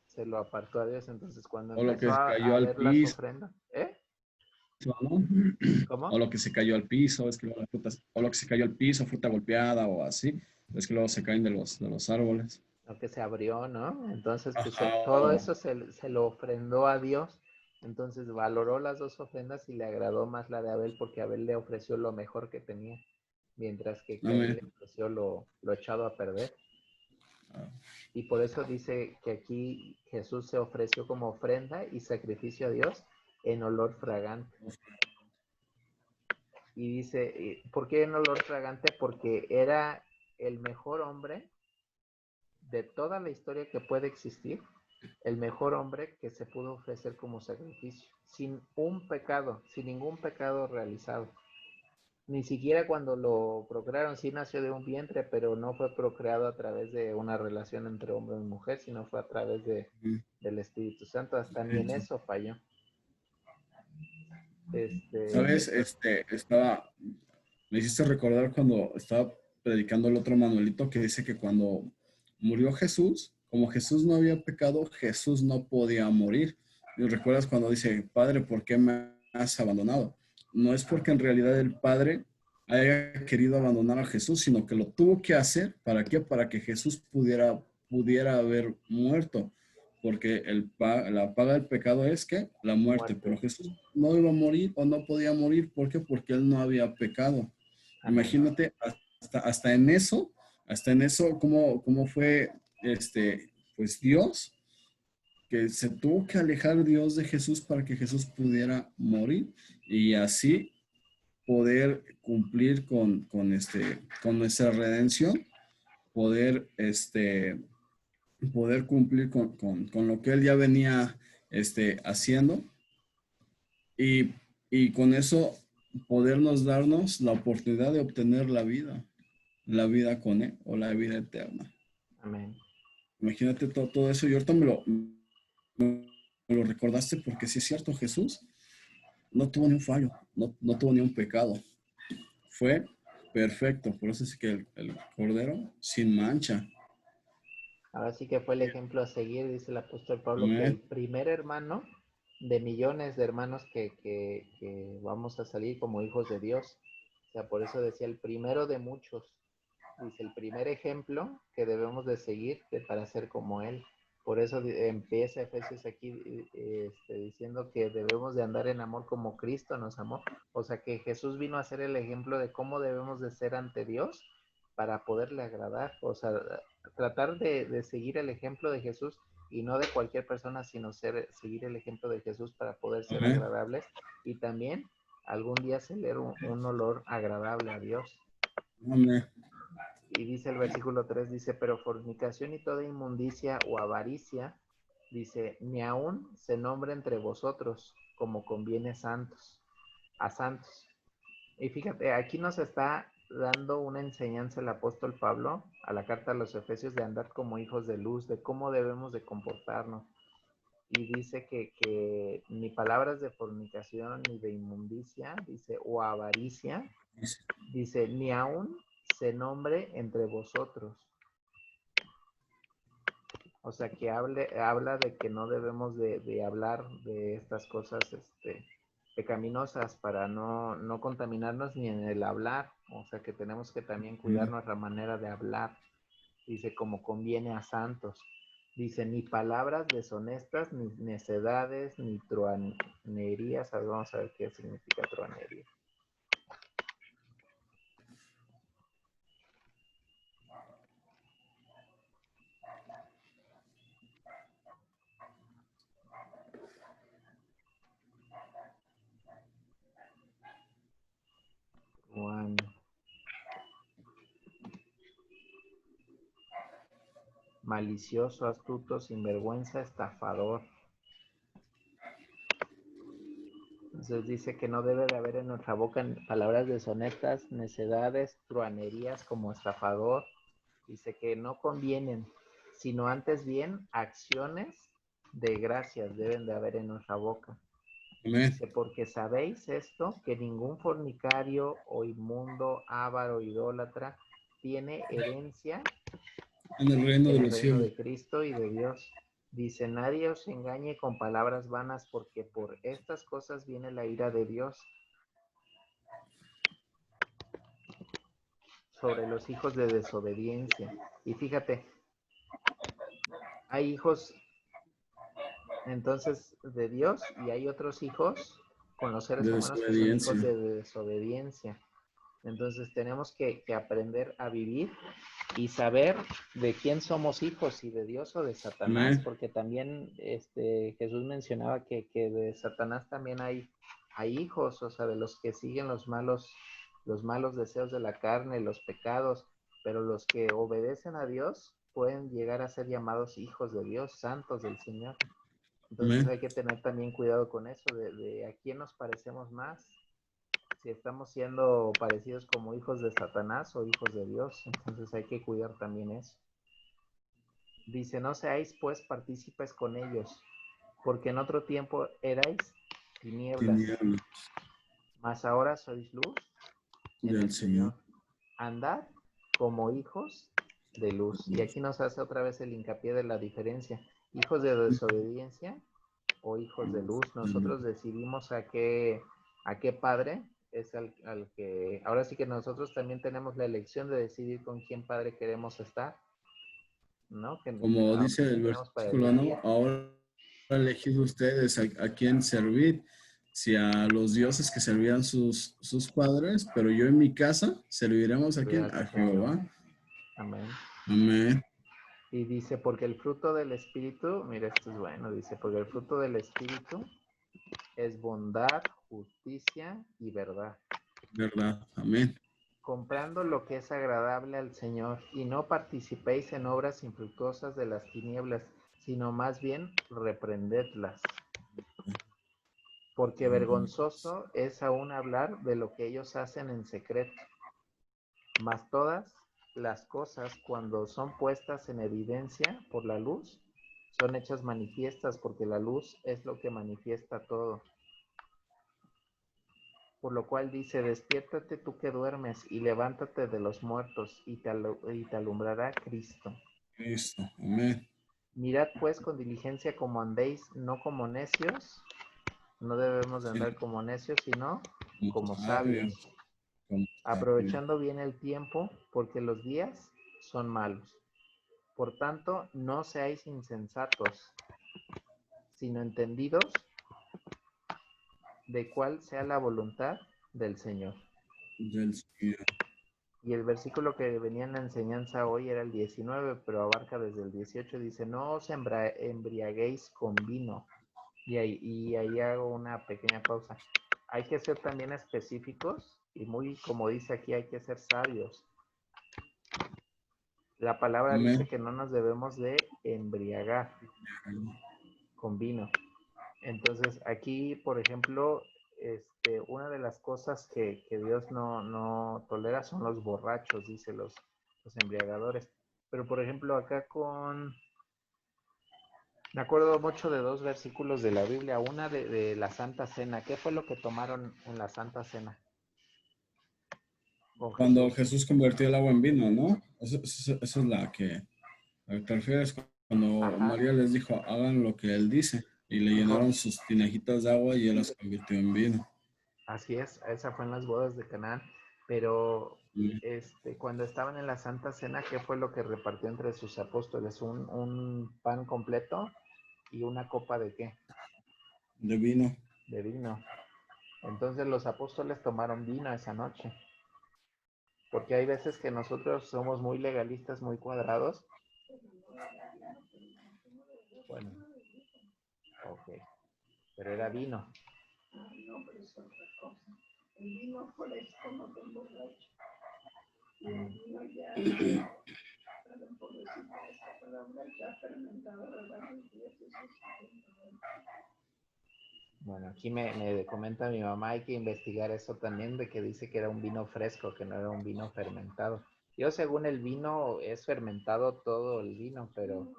se lo apartó a Dios. Entonces, cuando O lo que empezó se cayó a al ver las piso, ofrendas, ¿eh? ¿no? O ¿Cómo? lo que se cayó al piso, es que luego las frutas, o lo que se cayó al piso, fruta golpeada o así, es que luego se caen de los árboles. Lo que se abrió, ¿no? Entonces, pues Ajá, todo eso se lo ofrendó a Dios. Entonces valoró las dos ofrendas y le agradó más la de Abel porque Abel le ofreció lo mejor que tenía, mientras que Caín amén. le ofreció lo echado a perder. Y por eso dice que aquí Jesús se ofreció como ofrenda y sacrificio a Dios en olor fragante. Y dice, ¿por qué en olor fragante? Porque era el mejor hombre de toda la historia que puede existir, el mejor hombre que se pudo ofrecer como sacrificio, sin un pecado, sin ningún pecado realizado. Ni siquiera cuando lo procrearon, sí nació de un vientre, pero no fue procreado a través de una relación entre hombre y mujer, sino fue a través Ujú. del Espíritu Santo. Hasta ni en eso falló. ¿Sabes? Me hiciste recordar cuando estaba predicando el otro Manuelito que dice que cuando murió Jesús, como Jesús no había pecado, Jesús no podía morir. ¿Y recuerdas cuando dice, Padre, ¿por qué me has abandonado? No es porque en realidad el Padre haya querido abandonar a Jesús, sino que lo tuvo que hacer. ¿Para qué? Para que Jesús pudiera haber muerto. Porque la paga del pecado es que la muerte. Pero Muerte. Jesús no iba a morir o no podía morir. ¿Por qué? Porque él no había pecado. Amén. Imagínate hasta en eso, cómo fue pues Dios, que se tuvo que alejar Dios de Jesús para que Jesús pudiera morir y así poder cumplir con nuestra redención, poder, poder cumplir con lo que él ya venía haciendo y, y con eso podernos darnos la oportunidad de obtener la vida con Él o la vida eterna. Amén. Imagínate todo eso y ahorita me lo recordaste porque sí es cierto, Jesús no tuvo ni un fallo, no tuvo ni un pecado. Fue perfecto, por eso es que el Cordero sin mancha. Ahora sí que fue el ejemplo a seguir, dice el apóstol Pablo, que el Amén. primer hermano de millones de hermanos que vamos a salir como hijos de Dios. O sea, por eso decía el primero de muchos. Dice el primer ejemplo que debemos de seguir para ser como Él. Por eso empieza Efesios aquí diciendo que debemos de andar en amor como Cristo nos amó. O sea que Jesús vino a ser el ejemplo de cómo debemos de ser ante Dios para poderle agradar. O sea, tratar de seguir el ejemplo de Jesús y no de cualquier persona, sino seguir el ejemplo de Jesús para poder ser Amén. agradables y también algún día ser un olor agradable a Dios. Amén. Y dice el versículo 3 dice, pero fornicación y toda inmundicia o avaricia, dice, ni aún se nombre entre vosotros como conviene a santos. Y fíjate, aquí nos está dando una enseñanza el apóstol Pablo a la carta a los Efesios de andar como hijos de luz, de cómo debemos de comportarnos. Y dice que ni palabras de fornicación ni de inmundicia, dice, o avaricia, dice, ni aún se nombre entre vosotros. O sea, que habla de que no debemos de hablar de estas cosas pecaminosas para no contaminarnos ni en el hablar. O sea que tenemos que también cuidar nuestra manera de hablar. Dice, como conviene a santos. Dice, ni palabras deshonestas, ni necedades, ni truanerías. A ver, vamos a ver qué significa truanería. Malicioso, astuto, sinvergüenza, estafador. Entonces dice que no debe de haber en nuestra boca palabras deshonestas, necedades, truanerías como estafador. Dice que no convienen, sino antes bien acciones de gracias deben de haber en nuestra boca. Amén. Dice, porque sabéis esto, que ningún fornicario o inmundo, avaro, idólatra tiene herencia En el reino en de el los reino cielos. de Cristo y de Dios. Dice, nadie os engañe con palabras vanas, porque por estas cosas viene la ira de Dios sobre los hijos de desobediencia. Y fíjate, hay hijos entonces de Dios y hay otros hijos con los seres De humanos que son hijos desobediencia. de desobediencia. Entonces tenemos que aprender a vivir y saber de quién somos hijos, si de Dios o de Satanás, Amén. porque también Jesús mencionaba que de Satanás también hay hijos, o sea, de los que siguen los malos deseos de la carne, los pecados, pero los que obedecen a Dios pueden llegar a ser llamados hijos de Dios, santos del Señor. Entonces Amén. hay que tener también cuidado con eso, de a quién nos parecemos más, si estamos siendo parecidos como hijos de Satanás o hijos de Dios. Entonces hay que cuidar también eso. Dice, no seáis pues partícipes con ellos, porque en otro tiempo erais tinieblas, Tinieblas mas ahora sois luz en del el Señor. Señor. Andad como hijos de luz. Y aquí nos hace otra vez el hincapié de la diferencia. Hijos de desobediencia o hijos de luz. Nosotros decidimos a qué padre es al que... Ahora sí que nosotros también tenemos la elección de decidir con quién padre queremos estar, ¿no? Que Como dice el también tenemos para versículo, elegir. ¿no? Ahora elegido ustedes a quién servir, si a los dioses que servían sus padres, pero yo en mi casa serviremos a quién, a Jehová. Amén. Amén. Y dice, porque el fruto del Espíritu, mira, esto es bueno, dice, porque el fruto del Espíritu es bondad, justicia y verdad. ¿Verdad? Amén. Comprando lo que es agradable al Señor, y no participéis en obras infructuosas de las tinieblas, sino más bien reprendedlas. Porque vergonzoso es aún hablar de lo que ellos hacen en secreto. Mas todas las cosas, cuando son puestas en evidencia por la luz, son hechas manifiestas, porque la luz es lo que manifiesta todo. Por lo cual dice, despiértate tú que duermes, y levántate de los muertos, y te alumbrará Cristo. Cristo. Amén. Mirad pues con diligencia como andéis, no como necios, no debemos de andar como necios, sino como sabios, aprovechando bien el tiempo, porque los días son malos. Por tanto, no seáis insensatos, sino entendidos de cuál sea la voluntad del Señor. Del Señor. Y el versículo que venía en la enseñanza hoy era el 19, pero abarca desde el 18. Dice, no os embriaguéis con vino. Y ahí hago una pequeña pausa. Hay que ser también específicos y muy, como dice aquí, hay que ser sabios. La palabra Amén. dice que no nos debemos de embriagar con vino. Entonces, aquí, por ejemplo, una de las cosas que Dios no tolera son los borrachos, dice los embriagadores. Pero, por ejemplo, acá me acuerdo mucho de dos versículos de la Biblia, una de la Santa Cena. ¿Qué fue lo que tomaron en la Santa Cena con Cuando Jesús? Jesús convirtió el agua en vino, ¿no? Eso es la que te refieres cuando Ajá, María les dijo, hagan lo que él dice. y le llenaron sus tinajitas de agua y él las convirtió en vino. Así es, esa fue en las bodas de Canaán, pero Mm. cuando estaban en la Santa Cena, ¿qué fue lo que repartió entre sus apóstoles? Un pan completo y una copa de ¿qué? De vino. De vino. Entonces los apóstoles tomaron vino esa noche, porque hay veces que nosotros somos muy legalistas, muy cuadrados. Bueno, ok, pero era vino. No, pero es otra cosa. El vino fresco no te emborracha. Y el vino ya, perdón por decir esta palabra, ya fermentado de varios días, eso es. Bueno, aquí me comenta mi mamá, hay que investigar eso también, de que dice que era un vino fresco, que no era un vino fermentado. Yo según el vino es fermentado todo el vino, pero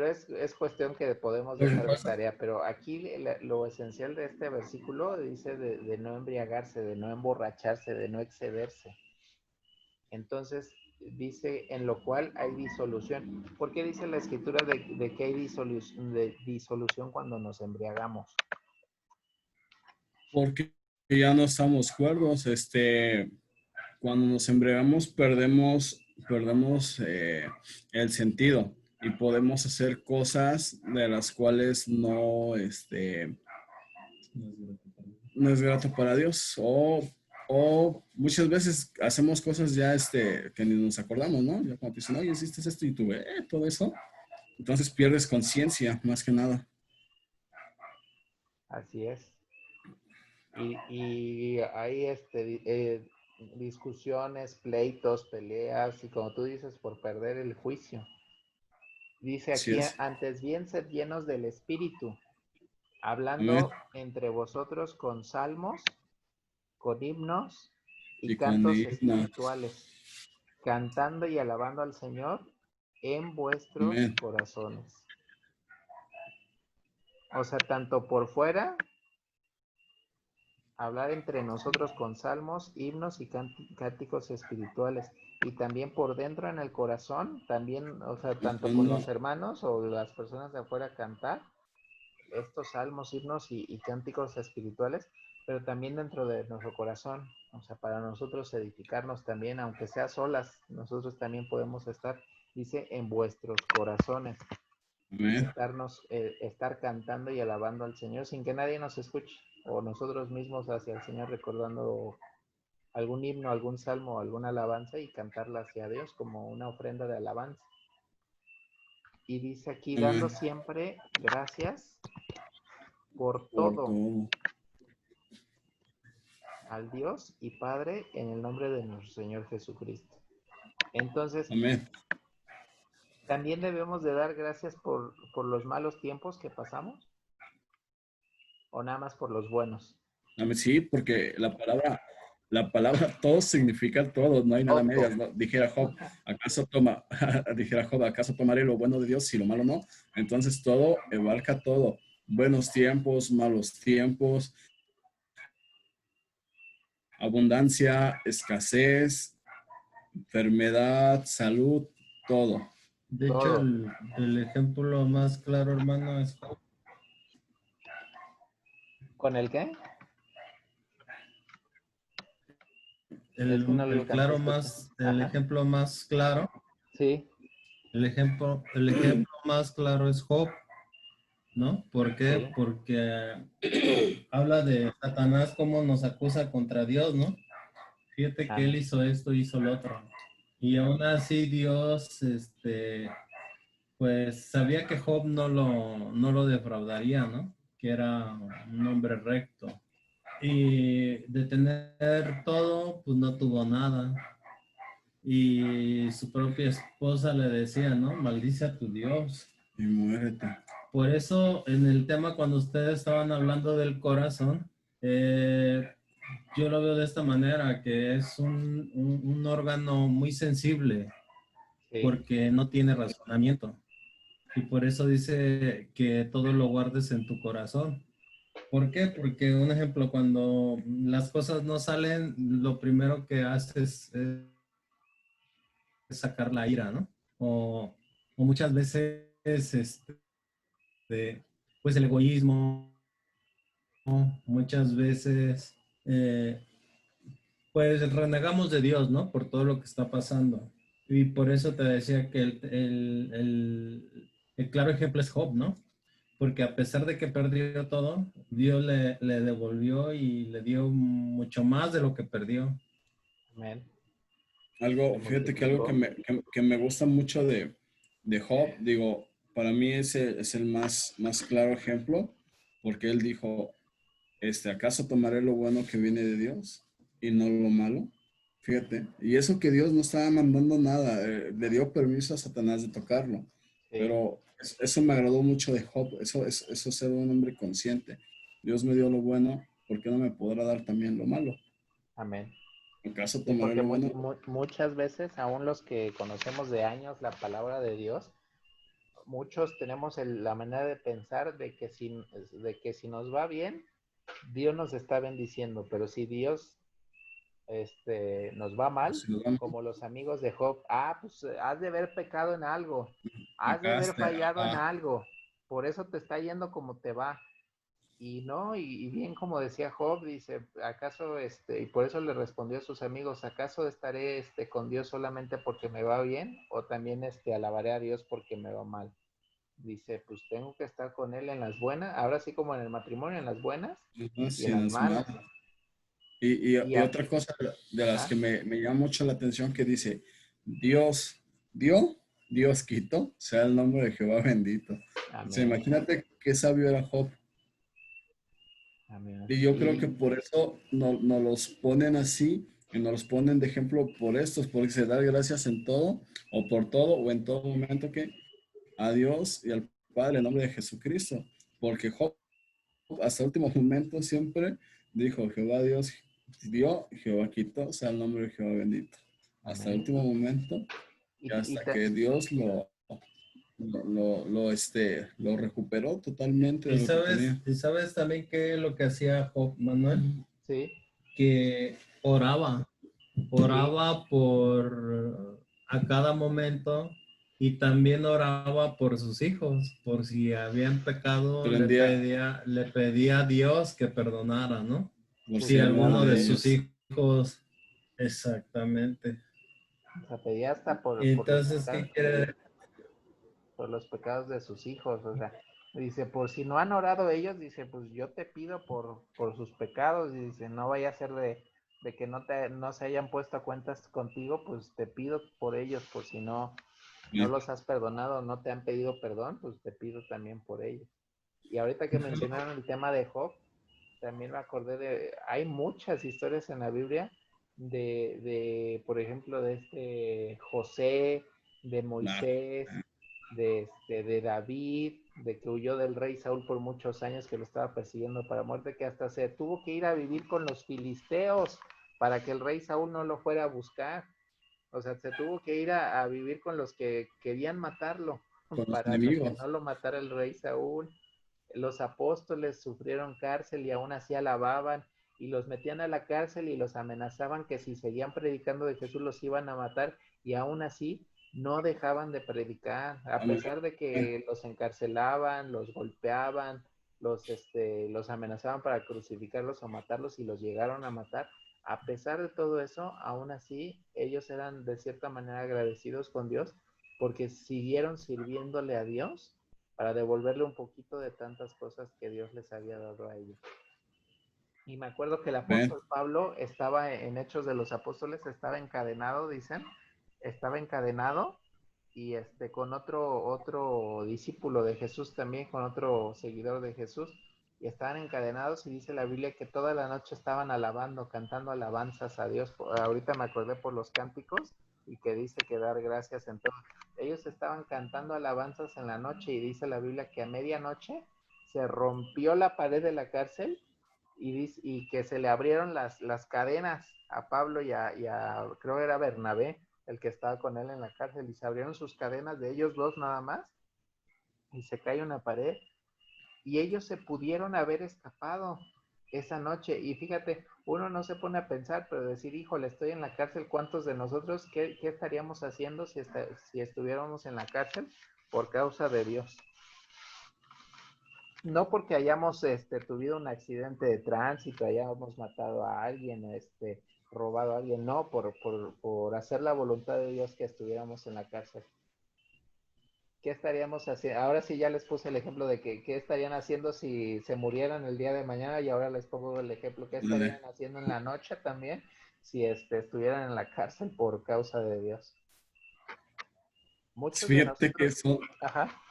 es cuestión que podemos dejar de tarea. Pero aquí lo esencial de este versículo dice de no embriagarse, de no emborracharse, de no excederse. Entonces dice en lo cual hay disolución. ¿Por qué dice la escritura de que hay disolución cuando nos embriagamos? Porque ya no estamos cuerdos, cuando nos embriagamos perdemos el sentido y podemos hacer cosas de las cuales no es grato para Dios o muchas veces hacemos cosas ya que ni nos acordamos, ¿no? Ya cuando te dicen, oye, hiciste esto y tú, todo eso, entonces pierdes conciencia más que nada. Así es. Y hay discusiones, pleitos, peleas, y como tú dices, por perder el juicio. Dice Así aquí, es. antes bien sed llenos del Espíritu, Amén. hablando entre vosotros con salmos, con himnos y Y con cantos himnos. espirituales, cantando y alabando al Señor en vuestros Amén. corazones. O sea, tanto por fuera, hablar entre nosotros con salmos, himnos y cánticos espirituales. Y también por dentro en el corazón, también, o sea, tanto con los hermanos o las personas de afuera cantar estos salmos, himnos y cánticos espirituales, pero también dentro de nuestro corazón, o sea, para nosotros edificarnos también, aunque sea solas, nosotros también podemos estar, dice, en vuestros corazones. Amén. Estar cantando y alabando al Señor sin que nadie nos escuche, o nosotros mismos hacia el Señor recordando algún himno, algún salmo, alguna alabanza y cantarla hacia Dios como una ofrenda de alabanza. Y dice aquí, dando Amén. siempre gracias por Por todo todo. al Dios y Padre en el nombre de nuestro Señor Jesucristo. Entonces, Amén. también debemos de dar gracias por los malos tiempos que pasamos, o nada más por los buenos. Amén. Sí, porque la palabra todo significa todo, no hay nada a Otto. medias, ¿no? Dijera Job, ¿acaso tomaré lo bueno de Dios y lo malo no? Entonces todo abarca todo. Buenos tiempos, malos tiempos, abundancia, escasez, enfermedad, salud, todo. De hecho, Todo. el ejemplo más claro, hermano, es Job. ¿Con el qué? Es El, que no lo el alcancé a claro escuchar. más, el Ajá. ejemplo más claro, Sí. el ejemplo más claro es Job, ¿no? ¿Por qué? Sí. Porque habla de Satanás como nos acusa contra Dios, ¿no? Fíjate que él Amén. hizo esto, hizo lo otro. Y aún así Dios, pues sabía que Job no lo defraudaría, ¿no? Que era un hombre recto. Y de tener todo, pues no tuvo nada. Y su propia esposa le decía, ¿no? Maldice a tu Dios. Y muérete. Por eso, en el tema, cuando ustedes estaban hablando del corazón, yo lo veo de esta manera, que es un órgano muy sensible, Sí. porque no tiene razonamiento. Y por eso dice que todo lo guardes en tu corazón. ¿Por qué? Porque, un ejemplo, cuando las cosas no salen, lo primero que haces es sacar la ira, ¿no? O muchas veces pues el egoísmo, ¿no? Muchas veces eh, pues renegamos de Dios, ¿no? Por todo lo que está pasando. Y por eso te decía que el claro ejemplo es Job, ¿no? Porque a pesar de que perdió todo, Dios le devolvió y le dio mucho más de lo que perdió. Amén. Se Fíjate que algo multiplicó. que me gusta mucho de Job, digo, para mí ese es el más claro ejemplo, porque él dijo, ¿acaso tomaré lo bueno que viene de Dios y no lo malo? Fíjate, y eso que Dios no estaba mandando nada, le dio permiso a Satanás de tocarlo, Sí. pero eso me agradó mucho de Job, eso es ser un hombre consciente. Dios me dio lo bueno, ¿por qué no me podrá dar también lo malo? Amén. ¿Acaso Sí, tomaré porque lo bueno? muchas veces, aún los que conocemos de años la palabra de Dios, muchos tenemos la manera de pensar de que si nos va bien, Dios nos está bendiciendo, pero si Dios nos va mal, Si nos vamos, como los amigos de Job, pues has de haber pecado en algo, has de haber pecaste, fallado en ajá. algo, por eso te está yendo como te va. Y no, y bien como decía Job, dice, ¿acaso y por eso le respondió a sus amigos, ¿acaso estaré con Dios solamente porque me va bien? O también alabaré a Dios porque me va mal. Dice, pues tengo que estar con él en las buenas, ahora sí como en el matrimonio, en las buenas Ajá, y sí, en las es mal. malas. Y Y otra cosa de las ajá, que me llama mucho la atención que dice, Dios dio, Dios quitó, sea el nombre de Jehová bendito. O sea, amén, imagínate qué sabio era Job. amén. Y yo creo que Y por eso nos los ponen así, y nos los ponen de ejemplo por estos, porque se da gracias en todo, o por todo, o en todo momento que a Dios y al Padre en nombre de Jesucristo. Porque Job hasta el último momento siempre dijo, Jehová Dios dio, Jehová quitó, sea el nombre de Jehová bendito. Hasta el amén. último momento, y Y, y hasta te- que Dios lo recuperó totalmente de lo que tenía. Y sabes también qué es lo que hacía Job, Manuel, sí, que oraba, sí, oraba por a cada momento y también oraba por sus hijos, por si habían pecado, Prendía le pedía a Dios que perdonara, ¿no? por sí, Si si pedía alguno alguno de de sus ellos. hijos, exactamente. o sea, pedía hasta por los Entonces, pecados, ¿qué quiere? por los pecados de sus hijos, o sea, dice, por si no han orado ellos, dice, pues yo te pido por sus pecados, y dice, no vaya a ser de que no se hayan puesto a cuentas contigo, pues te pido por ellos, por si no Sí. los has perdonado, no te han pedido perdón, pues te pido también por ellos. Y ahorita que mencionaron el tema de Job, también me acordé hay muchas historias en la Biblia por ejemplo, de José, de Nah, Moisés, de David, de que huyó del rey Saúl por muchos años, que lo estaba persiguiendo para muerte, que hasta se tuvo que ir a vivir con los filisteos para que el rey Saúl no lo fuera a buscar. O sea, se tuvo que ir a vivir con los que querían matarlo con los para que enemigos. no lo matara el rey Saúl. Los apóstoles sufrieron cárcel y aún así alababan y los metían a la cárcel y los amenazaban que si seguían predicando de Jesús los iban a matar y aún así no dejaban de predicar, a Amén. pesar de que los encarcelaban, los golpeaban, los amenazaban para crucificarlos o matarlos y los llegaron a matar. A pesar de todo eso, aún así ellos eran de cierta manera agradecidos con Dios porque siguieron sirviéndole a Dios para devolverle un poquito de tantas cosas que Dios les había dado a ellos. Y me acuerdo que el Ven, apóstol Pablo estaba en Hechos de los Apóstoles, estaba encadenado, dicen, estaba encadenado y con otro discípulo de Jesús también, con otro seguidor de Jesús, y estaban encadenados y dice la Biblia que toda la noche estaban alabando, cantando alabanzas a Dios. Ahorita me acordé por los cánticos y que dice que dar gracias en todo. Ellos estaban cantando alabanzas en la noche y dice la Biblia que a medianoche se rompió la pared de la cárcel y que se le abrieron las cadenas a Pablo creo que era Bernabé, el que estaba con él en la cárcel, y se abrieron sus cadenas de ellos dos nada más, y se cae una pared, y ellos se pudieron haber escapado esa noche, y fíjate, uno no se pone a pensar, pero decir, híjole, estoy en la cárcel, ¿cuántos de nosotros, qué estaríamos haciendo si estuviéramos en la cárcel por causa de Dios? no porque hayamos tuvido un accidente de tránsito, hayamos matado a alguien, robado a alguien, no, por hacer la voluntad de Dios que estuviéramos en la cárcel. ¿Qué estaríamos haciendo? Ahora sí ya les puse el ejemplo de que qué estarían haciendo si se murieran el día de mañana, y ahora les pongo el ejemplo, qué estarían haciendo en la noche también si estuvieran en la cárcel por causa de Dios. Muchos de Fíjate que nosotros, ajá,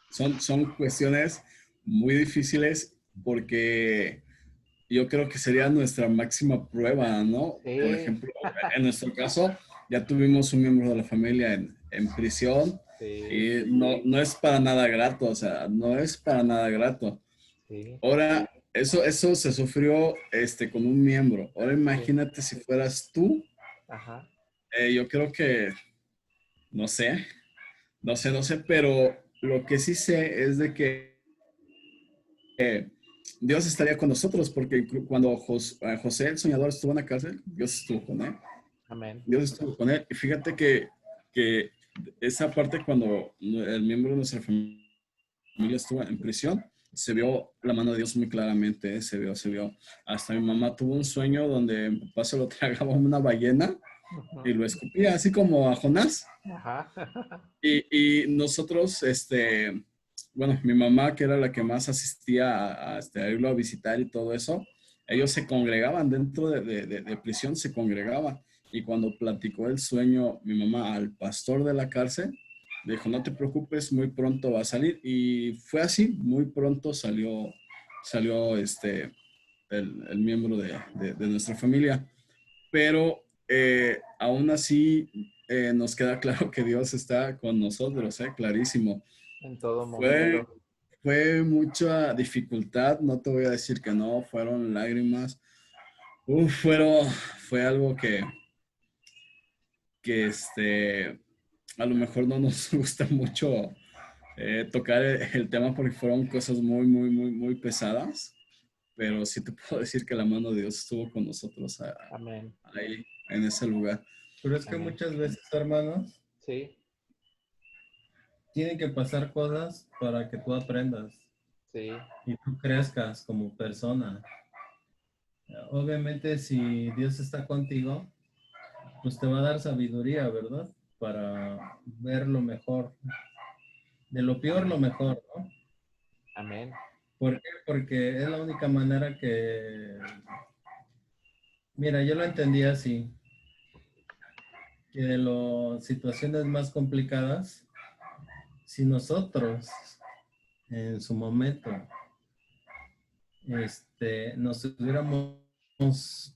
son cuestiones muy difíciles porque yo creo que sería nuestra máxima prueba, ¿no? Por sí, ejemplo, en nuestro caso, ya tuvimos un miembro de la familia en prisión sí, y no es para nada grato, o sea, no es para nada grato. sí, Ahora, eso se sufrió con un miembro. Ahora sí, imagínate si fueras tú, ajá, yo creo que, no sé, no sé, pero lo que sí sé es de que Dios estaría con nosotros, porque cuando José el soñador estuvo en la cárcel, Dios estuvo con él. amén, Dios estuvo con él. Y fíjate que esa parte cuando el miembro de nuestra familia estuvo en prisión, se vio la mano de Dios muy claramente, se vio. Hasta mi mamá tuvo un sueño donde mi papá se lo tragaba una ballena y ujú, lo escupía, así como a Jonás. ajá, Y nosotros, bueno, mi mamá, que era la que más asistía a irlo a visitar y todo eso, ellos se congregaban dentro de prisión, se congregaban. Y cuando platicó el sueño mi mamá al pastor de la cárcel, le dijo, no te preocupes, muy pronto va a salir. Y fue así, muy pronto salió el miembro de nuestra familia. Pero aún así nos queda claro que Dios está con nosotros, clarísimo. en todo Fue, momento, fue mucha dificultad, no te voy a decir que no, fueron lágrimas. Fue algo que a lo mejor no nos gusta mucho tocar el tema porque fueron cosas muy pesadas, pero sí te puedo decir que la mano de Dios estuvo con nosotros amén, ahí, en ese lugar. Pero es que amén, muchas veces, hermanos, sí, tienen que pasar cosas para que tú aprendas sí, y tú crezcas como persona. Obviamente, si Dios está contigo, pues te va a dar sabiduría, ¿verdad? Para ver lo mejor, de lo peor amén, lo mejor, ¿no? amén, ¿Por qué? Porque es la única manera que, mira, yo lo entendí así, que de las situaciones más complicadas, si nosotros en su momento nos hubiéramos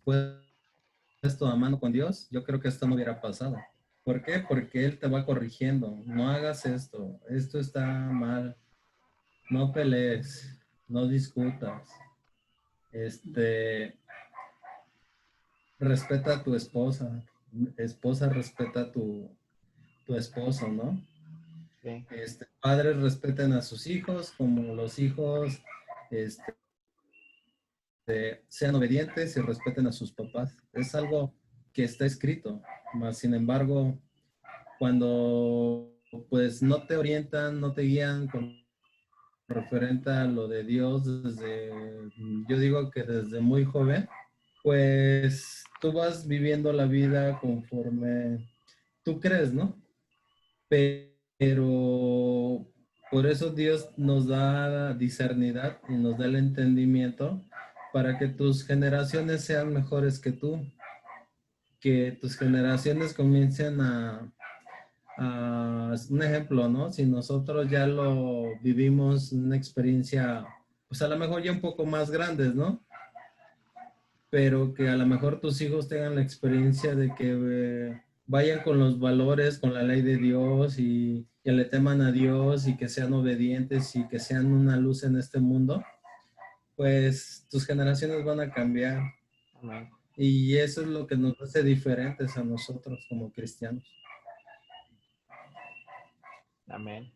puesto a mano con Dios, yo creo que esto no hubiera pasado. ¿Por qué? Porque Él te va corrigiendo. No hagas esto, esto está mal, no pelees, no discutas. Este, respeta a tu esposa, esposa respeta a tu esposo, ¿no? sí, Padres respeten a sus hijos, como los hijos este, sean obedientes y respeten a sus papás. Es algo que está escrito, mas sin embargo, cuando pues no te orientan, no te guían con referente a lo de Dios yo digo que desde muy joven, pues tú vas viviendo la vida conforme tú crees, ¿no? Pero por eso Dios nos da discernidad y nos da el entendimiento para que tus generaciones sean mejores que tú, que tus generaciones comiencen un ejemplo, ¿no? Si nosotros ya lo vivimos, una experiencia, pues a lo mejor ya un poco más grandes, ¿no? Pero que a lo mejor tus hijos tengan la experiencia de que vayan con los valores, con la ley de Dios y que le teman a Dios y que sean obedientes y que sean una luz en este mundo, pues tus generaciones van a cambiar. amén, Y eso es lo que nos hace diferentes a nosotros como cristianos. amén.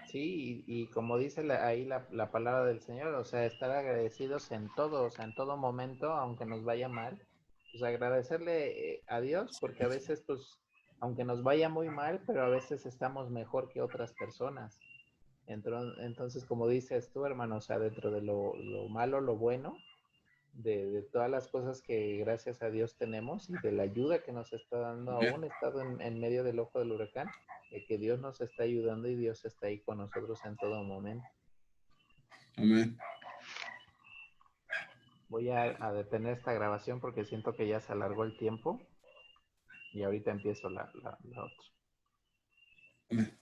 Sí, y como dice ahí la palabra del Señor, o sea, estar agradecidos en todo, o sea, en todo momento, aunque nos vaya mal, pues agradecerle a Dios, porque a veces, pues, aunque nos vaya muy mal, pero a veces estamos mejor que otras personas. Entonces, como dices tú, hermano, o sea, dentro de lo malo, lo bueno, de todas las cosas que gracias a Dios tenemos y de la ayuda que nos está dando, aún estado en medio del ojo del huracán, de que Dios nos está ayudando y Dios está ahí con nosotros en todo momento. Amén. Voy a detener esta grabación porque siento que ya se alargó el tiempo y ahorita empiezo la otra. Amén.